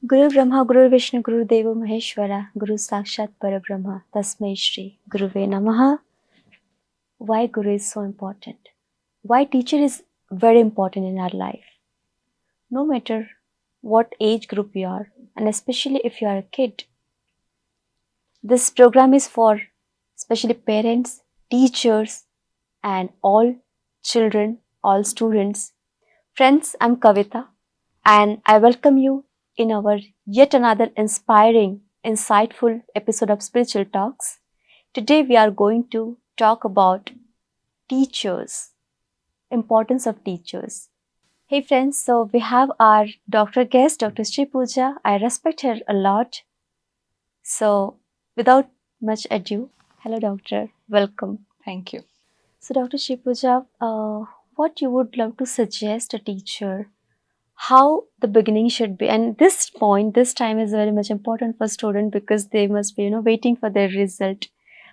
Guru Brahma, Guru Vishnu, Guru Deva Maheshwara, Guru Sakshat Parabrahma, Tasmai Shri, Guruve Namaha. Why Guru is so important? Why teacher is very important in our life? No matter what age group you are, and especially if you are a kid. This program is for especially parents, teachers, and all children, all students. Friends, I'm Kavita, and I welcome you in our yet another inspiring, insightful episode of Spiritual Talks. Today we are going to talk about teachers, importance of teachers. Hey friends, so we have our doctor guest, Dr. Shripuja. I respect her a lot. So without much ado, hello doctor, welcome. Thank you. So Dr. Shripuja, what you would love to suggest a teacher how the beginning should be, and this time is very much important for student because they must be waiting for their result,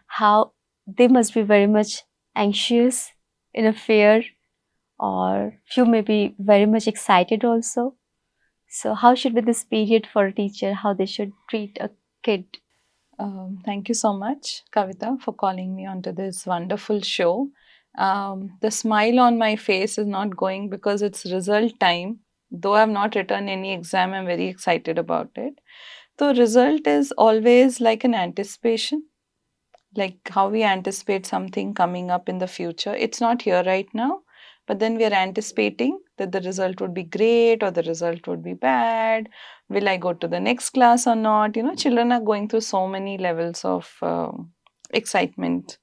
how they must be very much anxious, in a fear, or few may be very much excited also. So how should be this period for a teacher, how they should treat a kid? Thank you so much, Kavita, for calling me onto this wonderful show. The smile on my face is not going because it's result time. Though I've not written any exam, I'm very excited about it. So, result is always like an anticipation, like how we anticipate something coming up in the future. It's not here right now, but then we are anticipating that the result would be great or the result would be bad. Will I go to the next class or not? Children are going through so many levels of excitement,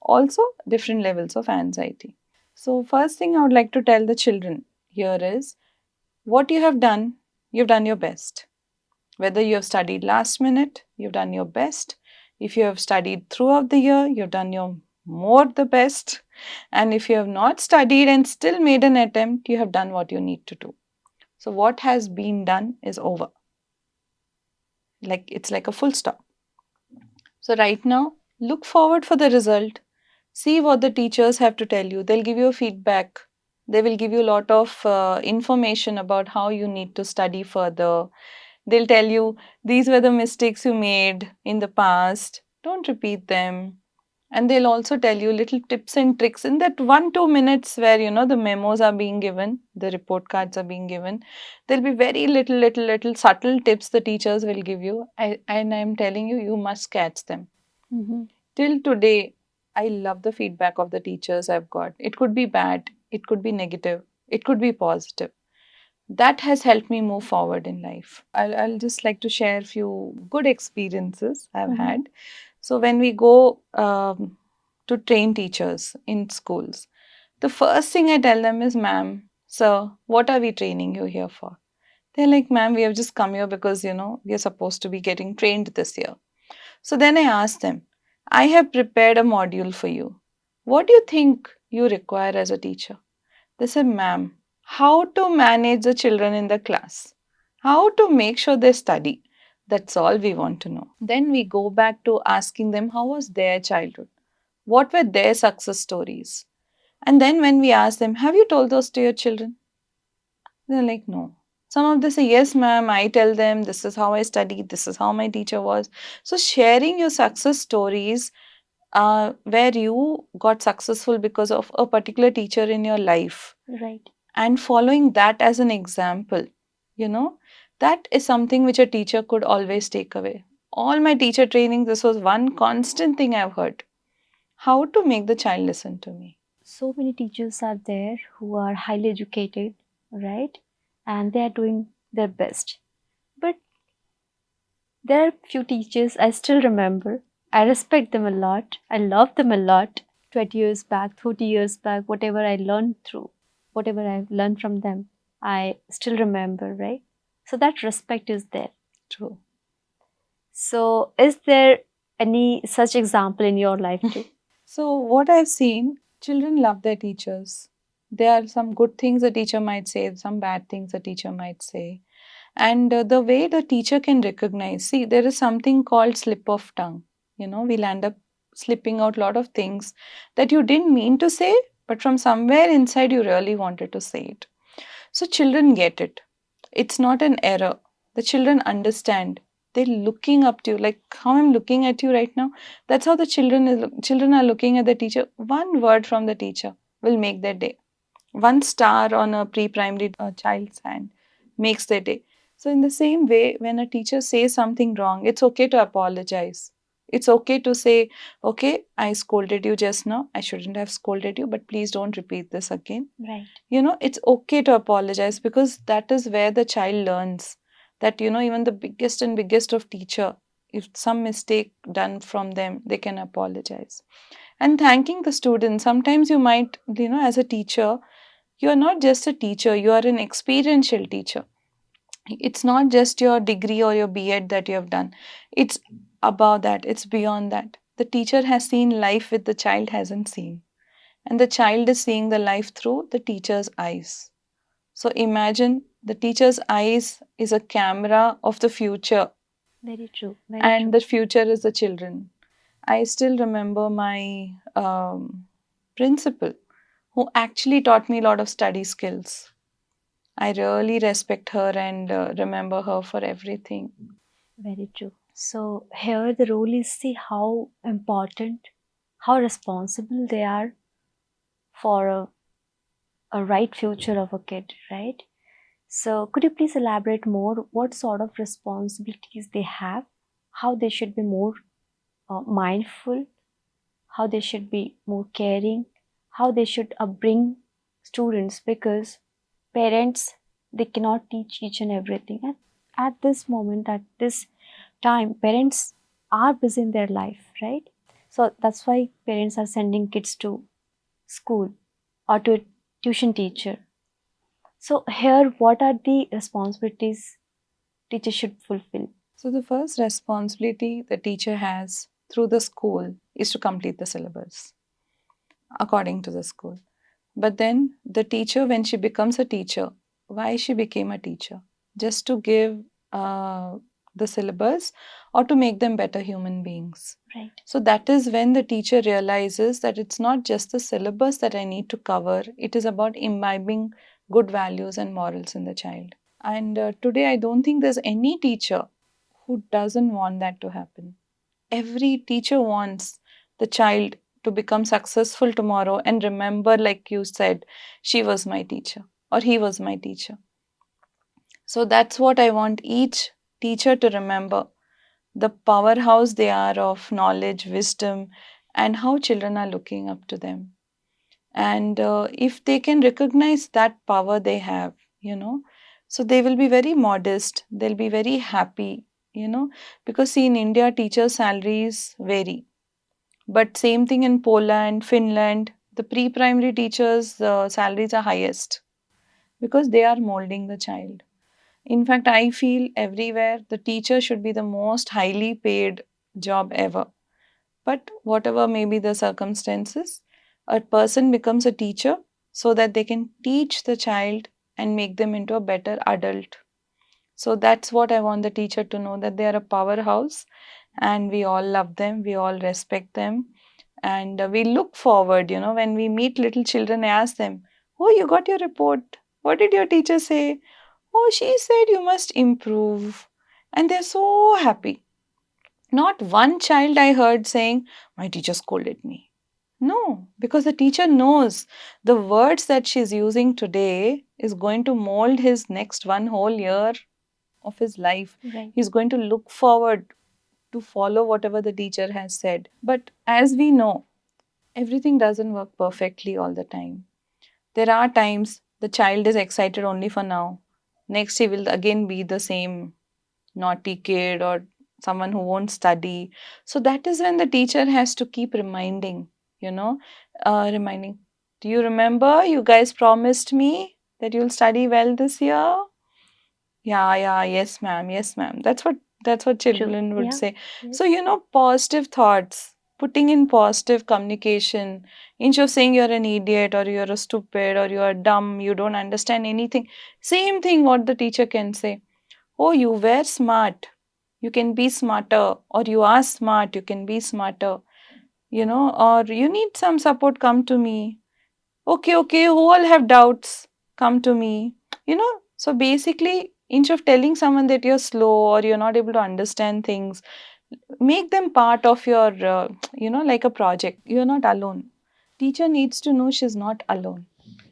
also different levels of anxiety. So, first thing I would like to tell the children here is what you've done your best. Whether you have studied last minute, you've done your best. If you have studied throughout the year, you've done your more the best. And if you have not studied and still made an attempt, you have done what you need to do. So what has been done is over. Like it's like a full stop. So right now, look forward for the result. See what the teachers have to tell you. They'll give you a feedback. They will give you a lot of information about how you need to study further. They'll tell you these were the mistakes you made in the past. Don't repeat them. And they'll also tell you little tips and tricks in that 1-2 minutes where the memos are being given, the report cards are being given. There'll be very little subtle tips the teachers will give you. And I'm telling you, you must catch them. Mm-hmm. Till today, I love the feedback of the teachers I've got. It could be bad, it could be negative, it could be positive. That has helped me move forward in life. I'll just like to share a few good experiences I've Mm-hmm. had. So, when we go to train teachers in schools, the first thing I tell them is, ma'am, sir, what are we training you here for? They're like, ma'am, we have just come here because, we are supposed to be getting trained this year. So then I asked them, I have prepared a module for you. What do you think you require as a teacher? They said, ma'am, how to manage the children in the class, how to make sure they study. That's all we want to know. Then we go back to asking them how was their childhood? What were their success stories? And then when we ask them, have you told those to your children? They're like, no. Some of them say, yes, ma'am, I tell them this is how I studied, this is how my teacher was. So, sharing your success stories where you got successful because of a particular teacher in your life Right. and following that as an example, you know, that is something which a teacher could always take away. All my teacher training, this was one constant thing I've heard. How to make the child listen to me. So many teachers are there who are highly educated, right? And they are doing their best. But there are few teachers I still remember. I respect them a lot. I love them a lot. 20 years back, 30 years back, whatever I learned through, whatever I've learned from them, I still remember, right? So that respect is there. True. So is there any such example in your life too? So, what I've seen, children love their teachers. There are some good things a teacher might say, some bad things a teacher might say. And the way the teacher can recognize, see, there is something called slip of tongue. We'll end up slipping out a lot of things that you didn't mean to say, but from somewhere inside you really wanted to say it. So, children get it. It's not an error. The children understand. They're looking up to you, like how I'm looking at you right now. That's how the children are looking at the teacher. One word from the teacher will make their day. One star on a pre-primary child's hand makes their day. So in the same way, when a teacher says something wrong, it's okay to apologize. It's okay to say, okay, I scolded you just now. I shouldn't have scolded you, but please don't repeat this again. Right. It's okay to apologize, because that is where the child learns that, even the biggest and biggest of teacher, if some mistake done from them, they can apologize. And thanking the student, sometimes you might, as a teacher, you are not just a teacher, you are an experiential teacher. It's not just your degree or your B.Ed that you have done. It's above that, it's beyond that. The teacher has seen life which the child hasn't seen. And the child is seeing the life through the teacher's eyes. So imagine the teacher's eyes is a camera of the future, Very true. Very and true. the future is the children. I still remember my principal, who actually taught me a lot of study skills. I really respect her and remember her for everything. Very true. So here the role is, see how important, how responsible they are for a right future of a kid, right? So could you please elaborate more what sort of responsibilities they have, how they should be more mindful, how they should be more caring, how they should upbring students, because parents, they cannot teach each and everything. And at this moment, at this time, parents are busy in their life, right? So that's why parents are sending kids to school or to a tuition teacher. So here, what are the responsibilities teachers should fulfill? So, the first responsibility the teacher has through the school is to complete the syllabus according to the school. But then the teacher, when she becomes a teacher, why she became a teacher? Just to give the syllabus, or to make them better human beings. Right. So that is when the teacher realizes that it's not just the syllabus that I need to cover, it is about imbibing good values and morals in the child. And today, I don't think there's any teacher who doesn't want that to happen. Every teacher wants the child to become successful tomorrow and remember, like you said, she was my teacher or he was my teacher. So that's what I want each teacher to remember, the powerhouse they are of knowledge, wisdom, and how children are looking up to them. And if they can recognize that power they have, so they will be very modest, they'll be very happy, because see, in India, teacher salaries vary. But same thing in Poland, Finland, the pre-primary teachers' salaries are highest because they are molding the child. In fact, I feel everywhere the teacher should be the most highly paid job ever. But whatever may be the circumstances, a person becomes a teacher so that they can teach the child and make them into a better adult. So that's what I want the teacher to know, that they are a powerhouse and we all love them, we all respect them, and we look forward, when we meet little children, I ask them, oh, you got your report? What did your teacher say? Oh, she said you must improve. And they're so happy. Not one child I heard saying, my teacher scolded me. No, because the teacher knows the words that she's using today is going to mold his next one whole year of his life. Right. He's going to look forward to follow whatever the teacher has said. But as we know, everything doesn't work perfectly all the time. There are times the child is excited only for now. Next, he will again be the same naughty kid or someone who won't study. So that is when the teacher has to keep reminding, reminding. Do you remember you guys promised me that you'll study well this year? Yeah, yes, ma'am, yes, ma'am. That's what True. children would Yeah. say. Yes. So, positive thoughts, putting in positive communication, instead of saying you're an idiot or you're a stupid or you're dumb, you don't understand anything. Same thing what the teacher can say. Oh, you were smart. You can be smarter. Or you are smart. You can be smarter. Or you need some support, come to me. Okay, who all have doubts, come to me. So basically, Instead of telling someone that you're slow or you're not able to understand things, make them part of your, like a project. You're not alone. Teacher needs to know she's not alone.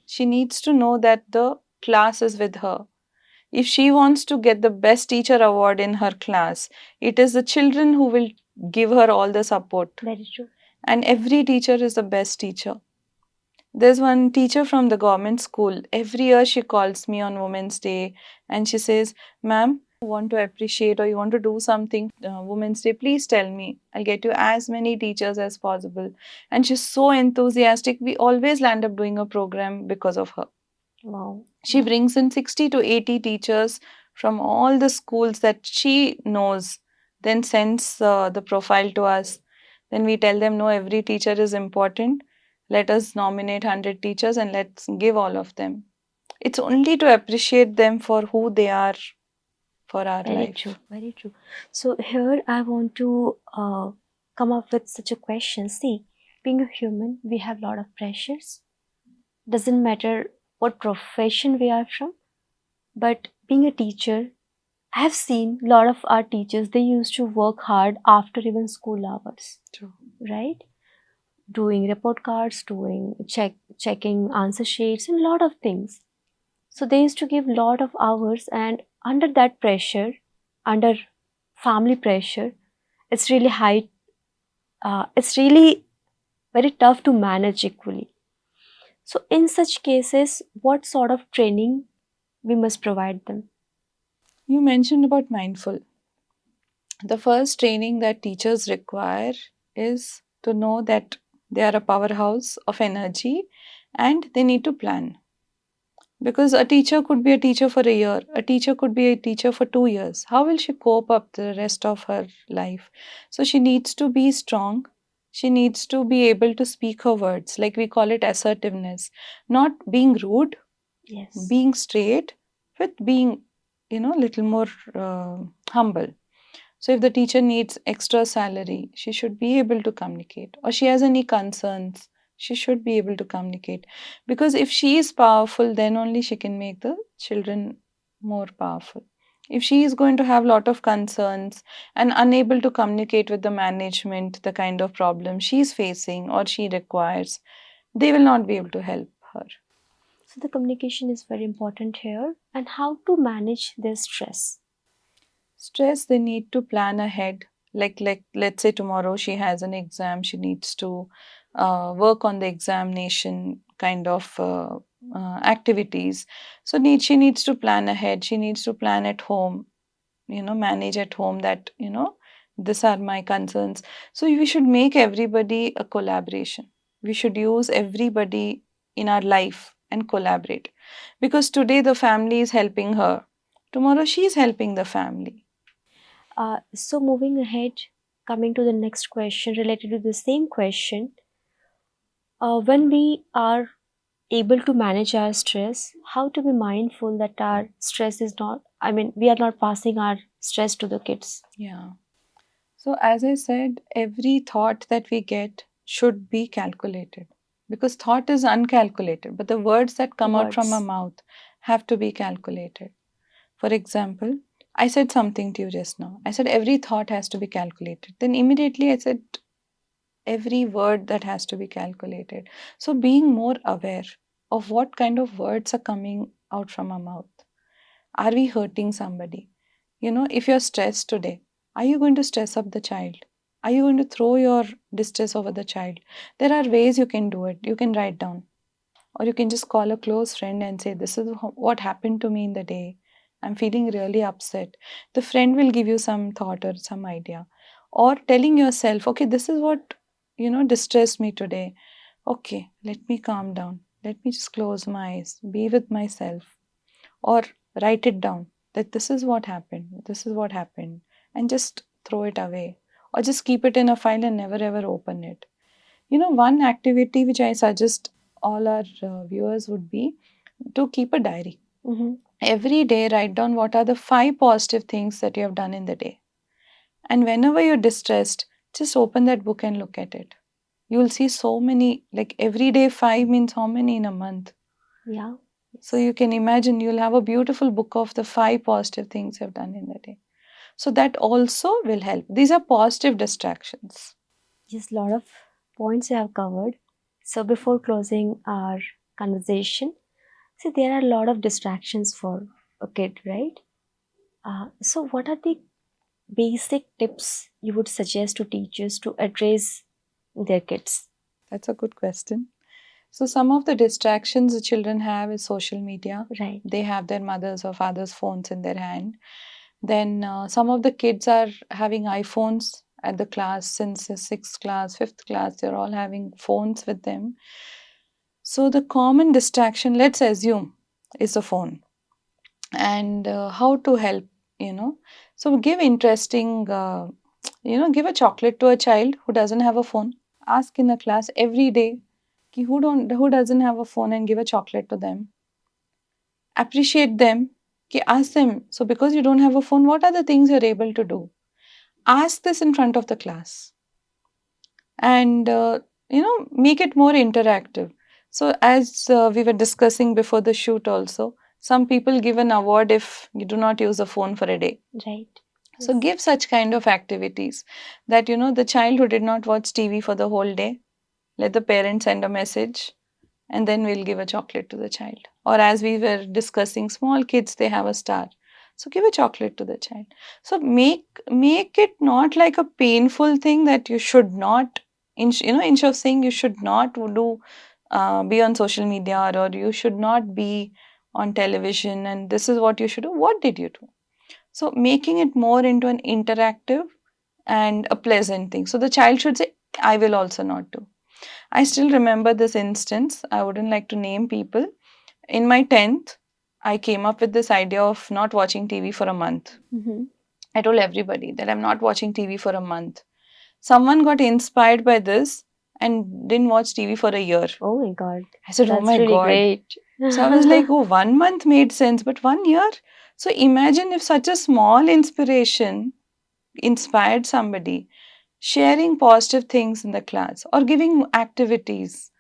She needs to know that the class is with her. If she wants to get the best teacher award in her class, it is the children who will give her all the support. Very true. And every teacher is the best teacher. There's one teacher from the government school. Every year she calls me on Women's Day and she says, "Ma'am, want to appreciate or you want to do something Women's Day, please tell me. I'll get you as many teachers as possible." And she's so enthusiastic. We always land up doing a program because of her. Wow. She brings in 60 to 80 teachers from all the schools that she knows, then sends the profile to us. Then we tell them, no, every teacher is important. Let us nominate 100 teachers and let's give all of them. It's only to appreciate them for who they are for our Very life. true. Very true. So here I want to come up with such a question. See, being a human, we have a lot of pressures. Doesn't matter what profession we are from, but being a teacher, I have seen a lot of our teachers, they used to work hard after even school hours, True. right? Doing report cards, doing checking answer sheets, and a lot of things. So they used to give a lot of hours, and under that pressure, under family pressure, it's really high. It's really very tough to manage equally. So in such cases, what sort of training we must provide them? You mentioned about mindful. The first training that teachers require is to know that they are a powerhouse of energy and they need to plan. Because a teacher could be a teacher for a year, a teacher could be a teacher for 2 years. How will she cope up the rest of her life? So she needs to be strong. She needs to be able to speak her words, like we call it assertiveness. Not being rude, Yes. being straight, with being, little more humble. So if the teacher needs extra salary, she should be able to communicate. Or she has any concerns, she should be able to communicate. Because if she is powerful, then only she can make the children more powerful. If she is going to have a lot of concerns and unable to communicate with the management, the kind of problem she is facing or she requires, they will not be able to help her. So the communication is very important here, and how to manage their stress. Stress, they need to plan ahead. Like let's say tomorrow she has an exam, she needs to work on the examination kind of activities. So she needs to plan ahead. She needs to plan at home, manage at home that, these are my concerns. So we should make everybody a collaboration. We should use everybody in our life and collaborate. Because today the family is helping her. Tomorrow she is helping the family. So moving ahead, coming to the next question related to the same question, when we are able to manage our stress, how to be mindful that our stress is not, I mean, we are not passing our stress to the kids. Yeah. So, as I said, every thought that we get should be calculated because thought is uncalculated, but the words that come out from our Words. mouth have to be calculated. For example, I said something to you just now. I said every thought has to be calculated. Then immediately I said every word that has to be calculated. So, being more aware of what kind of words are coming out from our mouth. Are we hurting somebody? If you're stressed today, are you going to stress up the child? Are you going to throw your distress over the child? There are ways you can do it. You can write down, or you can just call a close friend and say, "This is what happened to me in the day. I'm feeling really upset." The friend will give you some thought or some idea. Or telling yourself, "Okay, this is what, distressed me today. Okay, let me calm down. Let me just close my eyes, be with myself." Or write it down that this is what happened, and just throw it away, or just keep it in a file and never ever open it. One activity which I suggest all our viewers would be to keep a diary. Mm-hmm. Every day, write down what are the 5 positive things that you have done in the day. And whenever you're distressed, just open that book and look at it. You will see so many, like every day 5 means how many in a month? Yeah. So you can imagine you'll have a beautiful book of the 5 positive things you've done in the day. So that also will help. These are positive distractions. Just a lot of points you have covered. So before closing our conversation, see, there are a lot of distractions for a kid, right? So what are the basic tips you would suggest to teachers to address their kids? That's a good question. So some of the distractions the children have is social media. Right. They have their mothers or fathers' phones in their hand. Then some of the kids are having iPhones at the class since the 6th class, 5th class. They're all having phones with them. So the common distraction, let's assume, is a phone. And how to help, you know. So give interesting, give a chocolate to a child who doesn't have a phone. Ask in a class every day, ki who doesn't have a phone, and give a chocolate to them. Appreciate them. Ki ask them, so because you don't have a phone, what are the things you're able to do? Ask this in front of the class. And make it more interactive. So as we were discussing before the shoot also, some people give an award if you do not use a phone for a day. Right. So Yes. give such kind of activities that the child who did not watch TV for the whole day, let the parent send a message, and then we'll give a chocolate to the child. Or as we were discussing, small kids, they have a star, so give a chocolate to the child. So make it not like a painful thing that you should not, instead of saying you should not do be on social media, or you should not be on television, and this is what you should do. What did you do? So making it more into an interactive and a pleasant thing. So the child should say, I will also not do. I still remember this instance. I wouldn't like to name people. In my 10th, I came up with this idea of not watching TV for a month. Mm-hmm. I told everybody that I'm not watching TV for a month. Someone got inspired by this and didn't watch TV for a year. Oh my God. I said, oh That's my really God. great. So I was like, oh, 1 month made sense, but 1 year? So imagine if such a small inspiration inspired somebody, sharing positive things in the class or giving activities,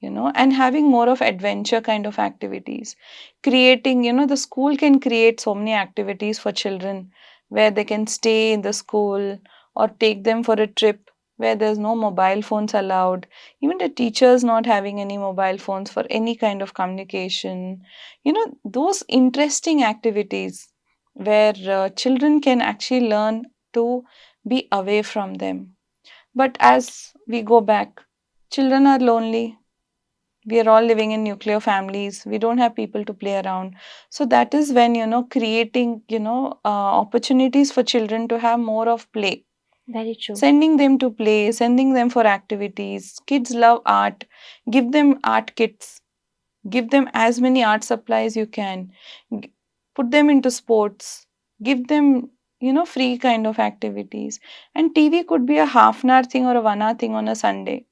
and having more of adventure kind of activities. Creating, the school can create so many activities for children where they can stay in the school or take them for a trip where there's no mobile phones allowed. Even the teachers not having any mobile phones for any kind of communication. Those interesting activities where children can actually learn to be away from them. But as we go back, children are lonely. We are all living in nuclear families. We don't have people to play around. So that is when, creating, opportunities for children to have more of play. Very true. Sending them to play, sending them for activities. Kids love art. Give them art kits. Give them as many art supplies you can. Put them into sports. Give them, free kind of activities. And TV could be a half an hour thing or a 1 hour thing on a Sunday.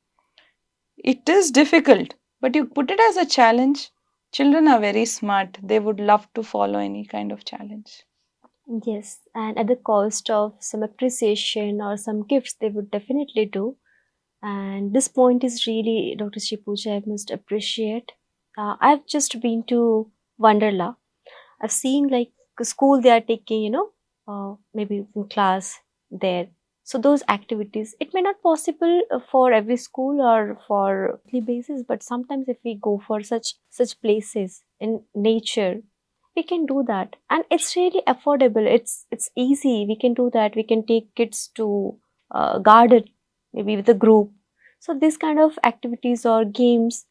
It is difficult, but you put it as a challenge. Children are very smart. They would love to follow any kind of challenge. Yes, and at the cost of some appreciation or some gifts, they would definitely do. And this point is really, Dr. Shripuja, I must appreciate. I've just been to Wonderla. I've seen like a school they are taking, maybe in class there. So those activities, it may not possible for every school or for weekly basis, but sometimes if we go for such places in nature, we can do that, and it's really affordable. It's easy. We can do that. We can take kids to garden, maybe with a group. So this kind of activities or games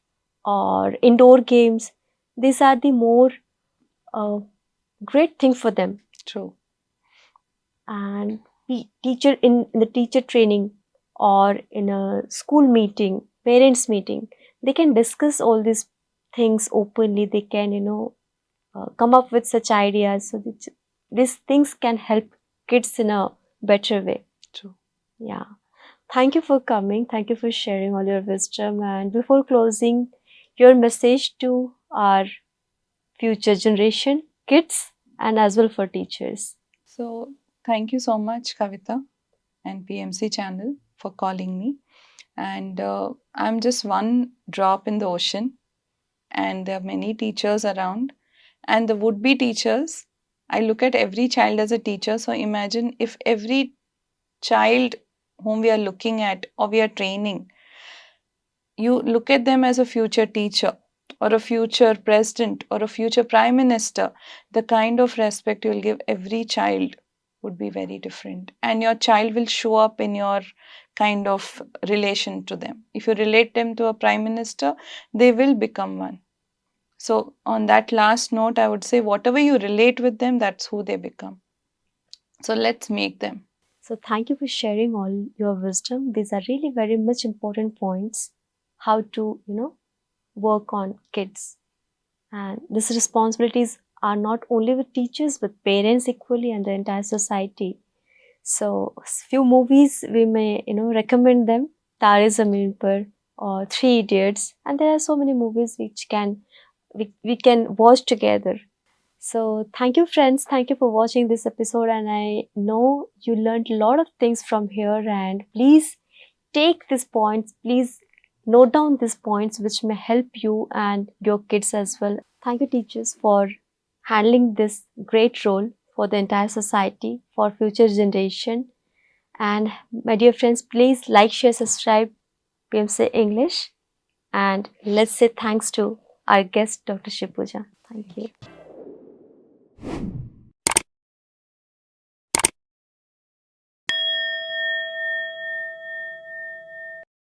or indoor games, these are the more uh, great thing for them. True. And teacher in the teacher training or in a school meeting, parents meeting, they can discuss all these things openly. They can come up with such ideas, so that these things can help kids in a better way. True. Yeah, thank you for coming, thank you for sharing all your wisdom. And before closing, your message to our future generation, kids, and as well for teachers. So, thank you so much, Kavita and PMC channel for calling me. And I'm just one drop in the ocean. and there are many teachers around. And the would-be teachers, I look at every child as a teacher. So imagine if every child whom we are looking at or we are training, you look at them as a future teacher or a future president or a future prime minister, the kind of respect you'll give every child would be very different. And your child will show up in your kind of relation to them. If you relate them to a prime minister, they will become one. So, on that last note, I would say whatever you relate with them, that's who they become. So, let's make them. So thank you for sharing all your wisdom. These are really very much important points, how to, work on kids. And these responsibilities are not only with teachers, but parents equally and the entire society. So few movies we may, recommend them. Tare Zameen Par or Three Idiots. And there are so many movies which we can watch together. So thank you friends, thank you for watching this episode, and I know you learned a lot of things from here, and please take these points, please note down these points which may help you and your kids as well. Thank you teachers for handling this great role for the entire society, for future generation. And my dear friends, please like, share, subscribe PMC English, and let's say thanks to our guest Dr. Shripuja. Thank you.